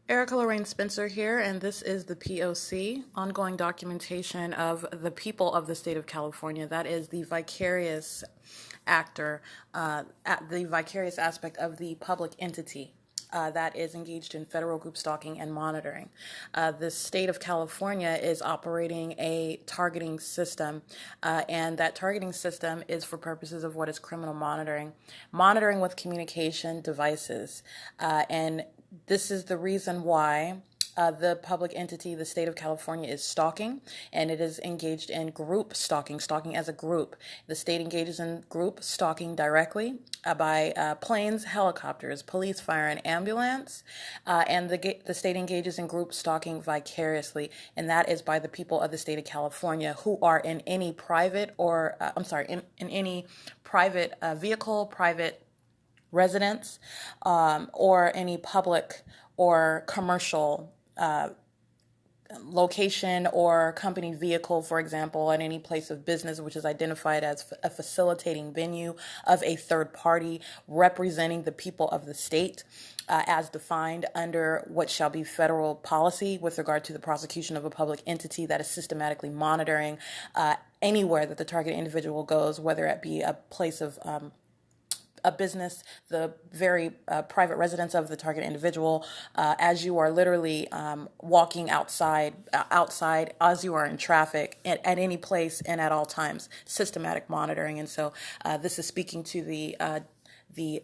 Erica Lorraine Spencer here, and this is the P.O.C, ongoing documentation of the people of the state of California. That is the vicarious actor, the vicarious aspect of the public entity. That is engaged in federal group stalking and monitoring. The state of California is operating a targeting system, and that targeting system is for purposes of what is criminal monitoring with communication devices. And this is the reason why the public entity, the state of California, is stalking, and it is engaged in group stalking as a group. The state engages in group stalking directly by planes, helicopters, police, fire, and ambulance, and the state engages in group stalking vicariously, and that is by the people of the state of California who are in any private or, in any private vehicle, private residence, or any public or commercial location or company vehicle, for example, at any place of business which is identified as a facilitating venue of a third party representing the people of the state, as defined under what shall be federal policy with regard to the prosecution of a public entity that is systematically monitoring anywhere that the target individual goes, whether it be a place of a business, the very private residence of the target individual, as you are literally walking outside as you are in traffic at any place and at all times, systematic monitoring. And so this is speaking to the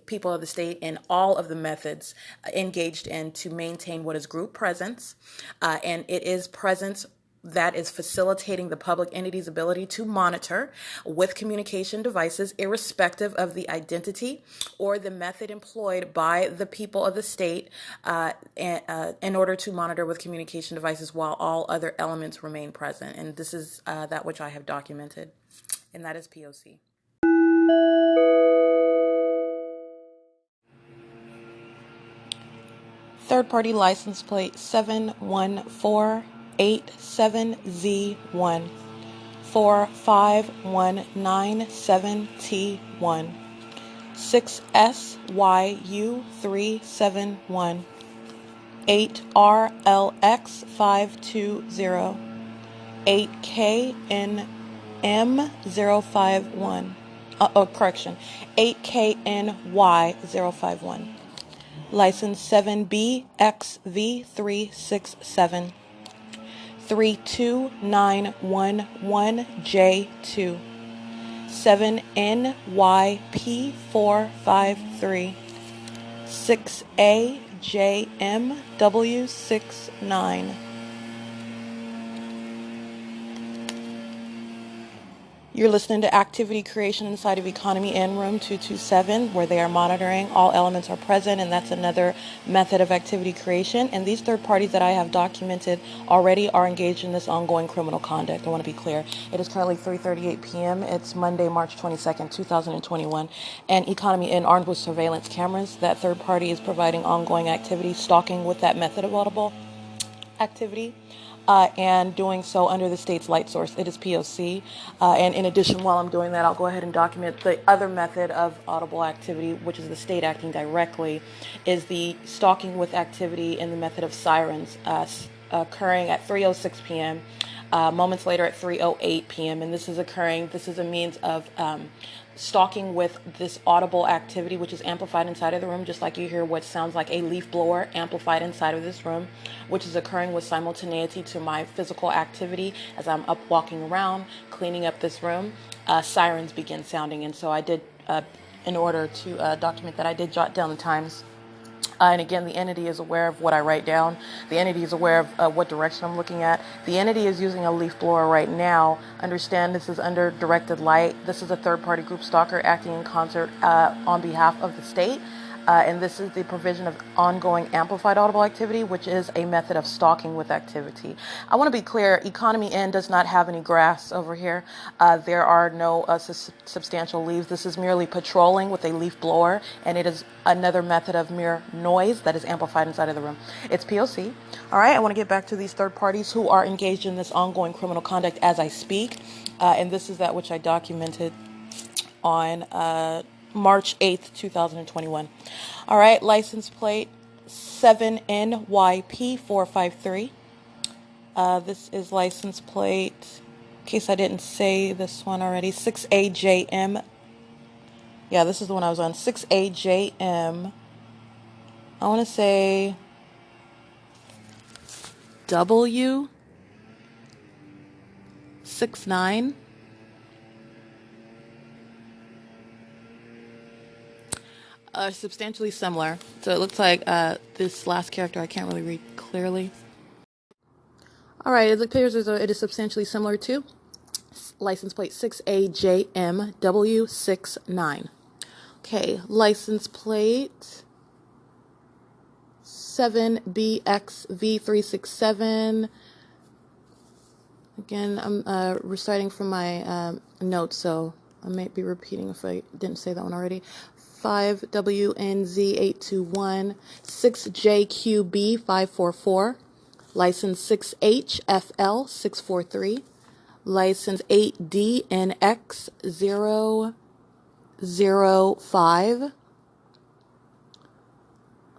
people of the state in all of the methods engaged in to maintain what is group presence, and it is presence that is facilitating the public entity's ability to monitor with communication devices, irrespective of the identity or the method employed by the people of the state, in order to monitor with communication devices while all other elements remain present. And this is that which I have documented, and that is POC. Third-party license plate 71487Z1 4519-7T1 6SYU371 8RLX520 8KNM051 8KNY051. License 7BXV367 32911J2 7NYP453 6AJMW69. You're listening to Activity Creation inside of Economy in Room 227, where they are monitoring. All elements are present, and that's another method of activity creation. And these third parties that I have documented already are engaged in this ongoing criminal conduct. I want to be clear. It is currently 3:38 p.m. It's Monday, March 22nd, 2021. And Economy in, armed with surveillance cameras, that third party is providing ongoing activity, stalking with that method of audible activity. And doing so under the state's light source. It is POC. And in addition, while I'm doing that, I'll go ahead and document the other method of audible activity, which is the state acting directly, is the stalking with activity in the method of sirens, occurring at 3:06 p.m., moments later at 3:08 p.m. And this is a means of stalking with this audible activity, which is amplified inside of the room, just like you hear what sounds like a leaf blower amplified inside of this room, which is occurring with simultaneity to my physical activity as I'm up walking around, cleaning up this room. Sirens begin sounding. And so I did, in order to document that, I did jot down the times. And again, the entity is aware of what I write down. The entity is aware of what direction I'm looking at. The entity is using a leaf blower right now. Understand this is under directed light. This is a third-party group stalker acting in concert on behalf of the state. And this is the provision of ongoing amplified audible activity, which is a method of stalking with activity. I want to be clear, Economy N does not have any grass over here. There are no substantial leaves. This is merely patrolling with a leaf blower, and it is another method of mere noise that is amplified inside of the room. It's POC. All right, I want to get back to these third parties who are engaged in this ongoing criminal conduct as I speak. And this is that which I documented on March 8th, 2021. All right, license plate 7NYP453. This is license plate, in case I didn't say this one already, 6AJM. Yeah, this is the one I was on, 6AJM. I want to say W69. Substantially similar. So it looks like this last character I can't really read clearly. All right, it appears as though it is substantially similar to license plate 6AJMW69. Okay, license plate 7BXV367. Again, I'm reciting from my notes, so I might be repeating if I didn't say that one already. 5WNZ821, 6JQB544, license 6HFL643, license 8DNX005,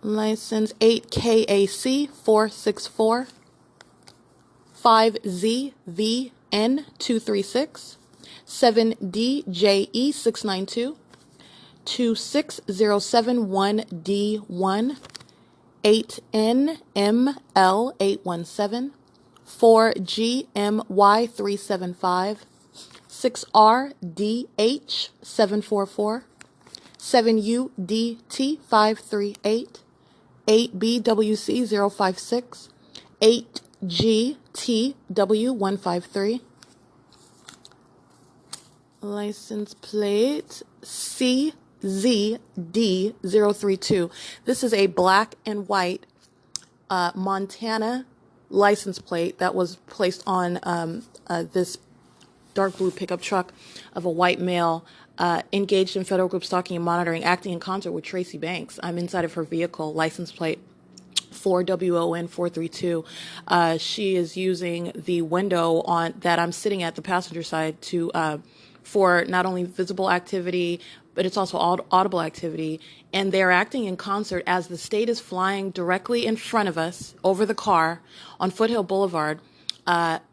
license 8KAC464, 5ZVN236, 7DJE692, 26071D1, 8NML817, 4GMY375, 6RDH744, 7UDT538, 8BWC056, 8GTW153, license plate CZD032. This is a black and white Montana license plate that was placed on this dark blue pickup truck of a white male engaged in federal group stalking and monitoring, acting in concert with Tracy Banks. I'm inside of her vehicle, license plate 4WON432. She is using the window on that I'm sitting at the passenger side to for not only visible activity, but it's also audible activity. And they're acting in concert as the state is flying directly in front of us over the car on Foothill Boulevard.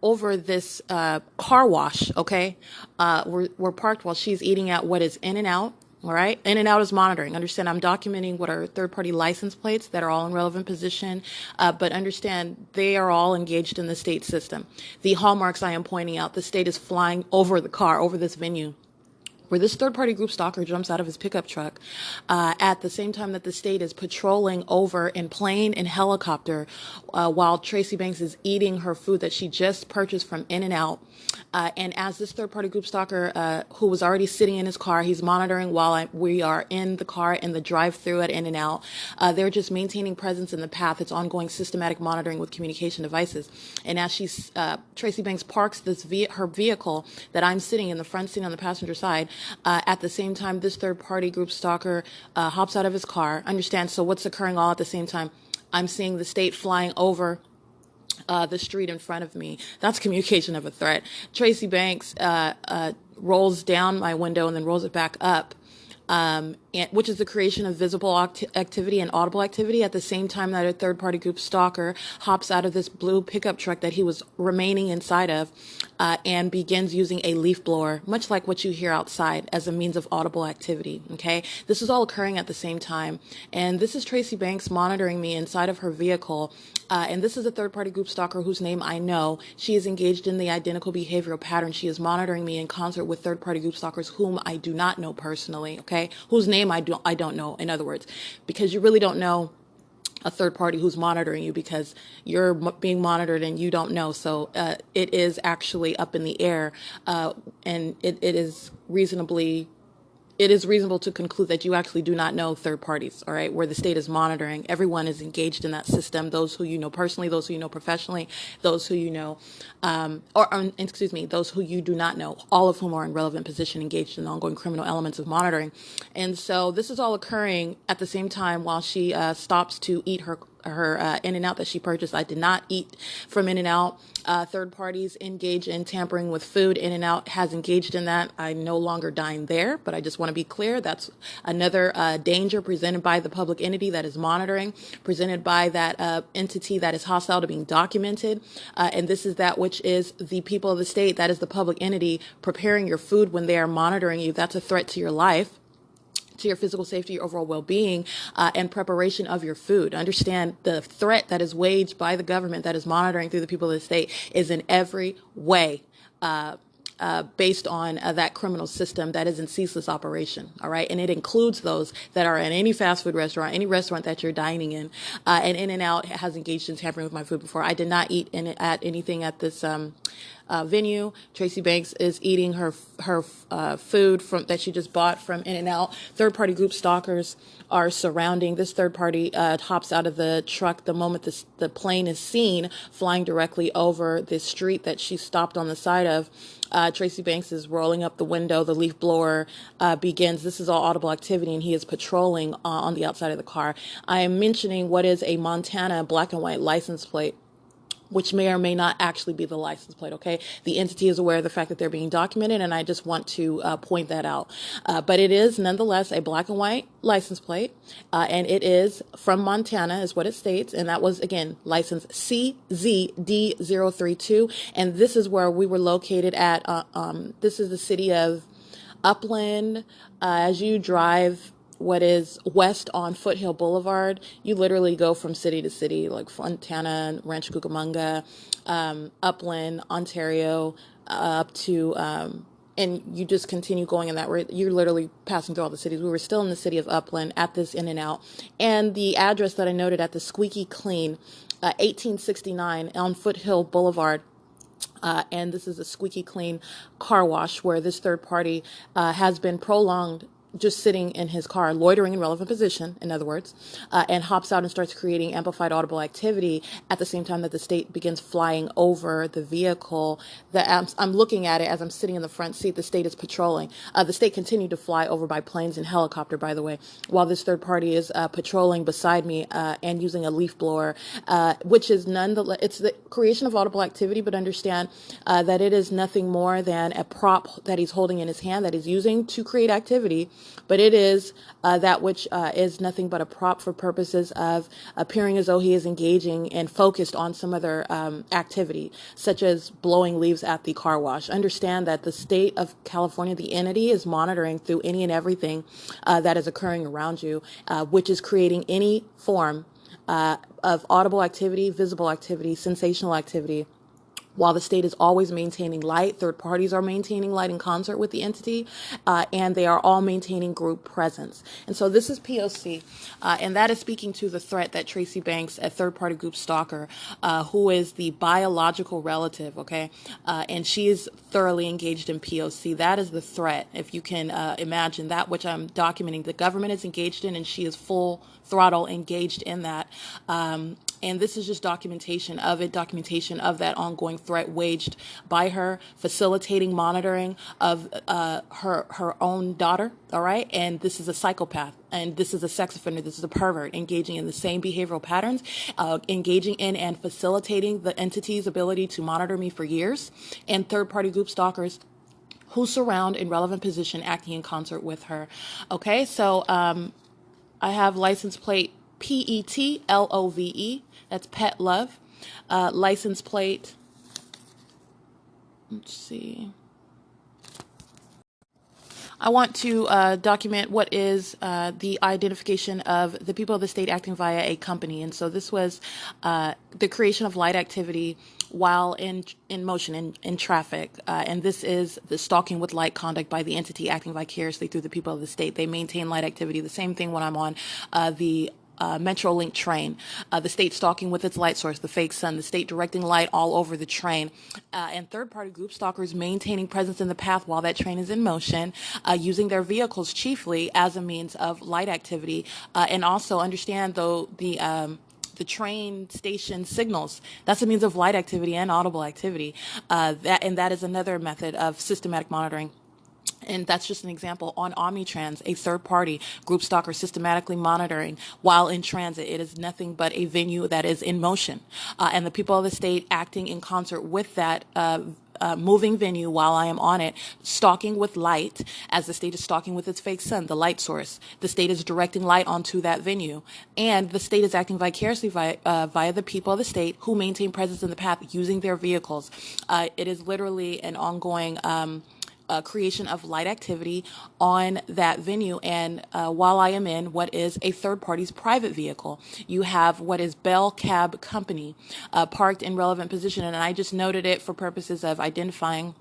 Over this car wash, okay? We're parked while she's eating at what is In-N-Out, all right? In-N-Out is monitoring. Understand, I'm documenting what are third-party license plates that are all in relevant position, but understand they are all engaged in the state system. The hallmarks I am pointing out, the state is flying over the car, over this venue, where this third-party group stalker jumps out of his pickup truck at the same time that the state is patrolling over in plane and helicopter while Tracy Banks is eating her food that she just purchased from In-N-Out. And as this third-party group stalker who was already sitting in his car, he's monitoring while we are in the car in the drive-thru at In-N-Out. They're just maintaining presence in the path. It's ongoing systematic monitoring with communication devices. And as Tracy Banks parks her vehicle that I'm sitting in the front seat on the passenger side, at the same time, this third-party group stalker hops out of his car. Understand, so what's occurring all at the same time? I'm seeing the state flying over the street in front of me. That's communication of a threat. Tracy Banks rolls down my window and then rolls it back up, which is the creation of visible activity and audible activity at the same time that a third-party group stalker hops out of this blue pickup truck that he was remaining inside of and begins using a leaf blower, much like what you hear outside, as a means of audible activity, okay? This is all occurring at the same time, and this is Tracy Banks monitoring me inside of her vehicle, and this is a third-party group stalker whose name I know. She is engaged in the identical behavioral pattern. She is monitoring me in concert with third-party group stalkers whom I do not know personally, okay? Whose name I don't know, in other words, because you really don't know a third party who's monitoring you because you're being monitored and you don't know. So it is actually up in the air, and it is reasonable to conclude that you actually do not know third parties, all right, where the state is monitoring. Everyone is engaged in that system, those who you know personally, those who you know professionally, those who you know, those who you do not know, all of whom are in relevant position engaged in ongoing criminal elements of monitoring. And so this is all occurring at the same time while she stops to eat her In-N-Out that she purchased. I did not eat from In-N-Out. Third parties engage in tampering with food. In-N-Out has engaged in that. I no longer dine there, but I just want to be clear. That's another danger presented by the public entity that is monitoring, presented by that entity that is hostile to being documented. And this is that which is the people of the state. That is the public entity preparing your food when they are monitoring you. That's a threat to your life, to your physical safety, your overall well-being, and preparation of your food. Understand the threat that is waged by the government that is monitoring through the people of the state is in every way based on that criminal system that is in ceaseless operation. All right. And it includes those that are in any fast food restaurant, any restaurant that you're dining in. And In-N-Out has engaged in tampering with my food before. I did not eat at anything at this venue. Tracy Banks is eating her food from that she just bought from In-N-Out. Third party group stalkers are surrounding. This third party hops out of the truck the moment the plane is seen flying directly over this street that she stopped on the side of. Tracy Banks is rolling up the window. The leaf blower begins. This is all audible activity, and he is patrolling on the outside of the car. I am mentioning what is a Montana black and white license plate, which may or may not actually be the license plate, okay? The entity is aware of the fact that they're being documented, and I just want to point that out. But it is nonetheless a black and white license plate, and it is from Montana, is what it states, and that was, again, license CZD032, and this is where we were located at. This is the city of Upland. As you drive what is west on Foothill Boulevard, you literally go from city to city, like Fontana, Rancho Cucamonga, Upland, Ontario, up to, and you just continue going in that way. You're literally passing through all the cities. We were still in the city of Upland at this In-N-Out. And the address that I noted at the Squeaky Clean, 1869 on Foothill Boulevard. And this is a Squeaky Clean car wash where this third party has been prolonged just sitting in his car, loitering in relevant position, in other words, and hops out and starts creating amplified audible activity at the same time that the state begins flying over the vehicle. That I'm looking at it as I'm sitting in the front seat. The state is patrolling. The state continued to fly over by planes and helicopter, by the way, while this third party is patrolling beside me and using a leaf blower, which is nonetheless, it's the creation of audible activity, but understand that it is nothing more than a prop that he's holding in his hand that he's using to create activity. But it is that which is nothing but a prop for purposes of appearing as though he is engaging and focused on some other activity, such as blowing leaves at the car wash. Understand that the state of California, the entity, is monitoring through any and everything that is occurring around you, which is creating any form of audible activity, visible activity, sensational activity. While the state is always maintaining light, third parties are maintaining light in concert with the entity, and they are all maintaining group presence. And so this is P.O.C, and that is speaking to the threat that Tracy Banks, a third-party group stalker, who is the biological relative, okay, and she is thoroughly engaged in P.O.C. That is the threat, if you can imagine that which I'm documenting. The government is engaged in, and she is full throttle engaged in that. And this is just documentation of it, documentation of that ongoing threat waged by her, facilitating monitoring of her own daughter, all right? And this is a psychopath, and this is a sex offender, this is a pervert, engaging in the same behavioral patterns, engaging in and facilitating the entity's ability to monitor me for years, and third-party group stalkers who surround in relevant position acting in concert with her. Okay, so I have license plate PETLOVE, that's Pet Love. License plate, let's see. I want to document what is the identification of the people of the state acting via a company. And so this was the creation of light activity while in motion, in traffic. And this is the stalking with light conduct by the entity acting vicariously through the people of the state. They maintain light activity. The same thing when I'm on the Metrolink train, the state stalking with its light source, the fake sun, the state directing light all over the train, and third-party group stalkers maintaining presence in the path while that train is in motion, using their vehicles chiefly as a means of light activity, and also understand though the train station signals. That's a means of light activity and audible activity. That is another method of systematic monitoring. And that's just an example. On Omnitrans, a third party group stalker systematically monitoring while in transit. It is nothing but a venue that is in motion. And the people of the state acting in concert with that moving venue while I am on it, stalking with light, as the state is stalking with its fake sun, the light source. The state is directing light onto that venue. And the state is acting vicariously via the people of the state who maintain presence in the path using their vehicles. It is literally an ongoing creation of light activity on that venue. And while I am in what is a third party's private vehicle, you have what is Bell Cab Company parked in relevant position. And I just noted it for purposes of identifying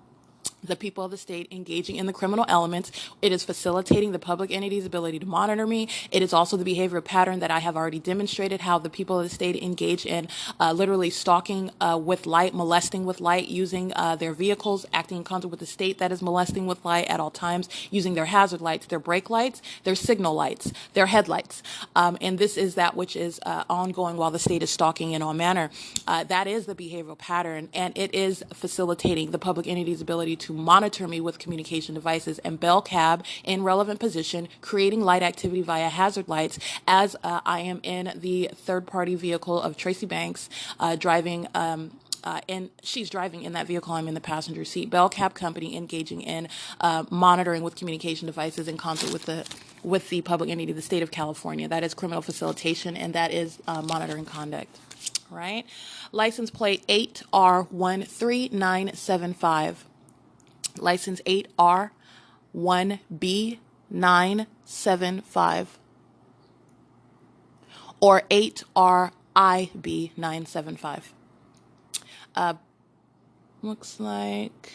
the people of the state engaging in the criminal elements. It is facilitating the public entity's ability to monitor me. It is also the behavioral pattern that I have already demonstrated, how the people of the state engage in literally stalking with light, molesting with light, using their vehicles, acting in concert with the state that is molesting with light at all times, using their hazard lights, their brake lights, their signal lights, their headlights. And this is that which is ongoing while the state is stalking in all manner. That is the behavioral pattern, and it is facilitating the public entity's ability to monitor me with communication devices. And Bell Cab in relevant position, creating light activity via hazard lights as I am in the third-party vehicle of Tracy Banks driving. And she's driving in that vehicle. I'm in the passenger seat. Bell Cab Company engaging in monitoring with communication devices in concert with the public entity, the state of California. That is criminal facilitation, and that is monitoring conduct. Right? License plate 8R13975. License 8R1B975 or 8RIB975. Looks like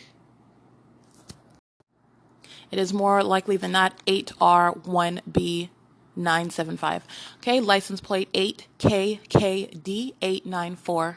it is more likely than not 8R1B975. Okay, license plate 8KKD894.